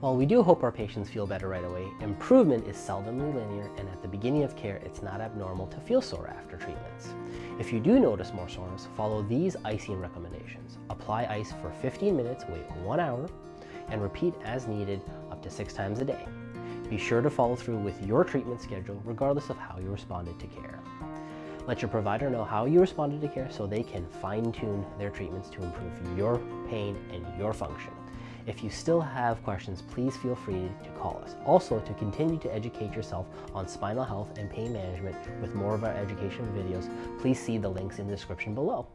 While we do hope our patients feel better right away, improvement is seldomly linear, and at the beginning of care, it's not abnormal to feel sore after treatments. If you do notice more soreness, follow these icing recommendations. Apply ice for 15 minutes, wait 1 hour, and repeat as needed up to 6 times a day. Be sure to follow through with your treatment schedule regardless of how you responded to care. Let your provider know how you responded to care so they can fine-tune their treatments to improve your pain and your function. If you still have questions, please feel free to call us. Also, to continue to educate yourself on spinal health and pain management with more of our education videos, please see the links in the description below.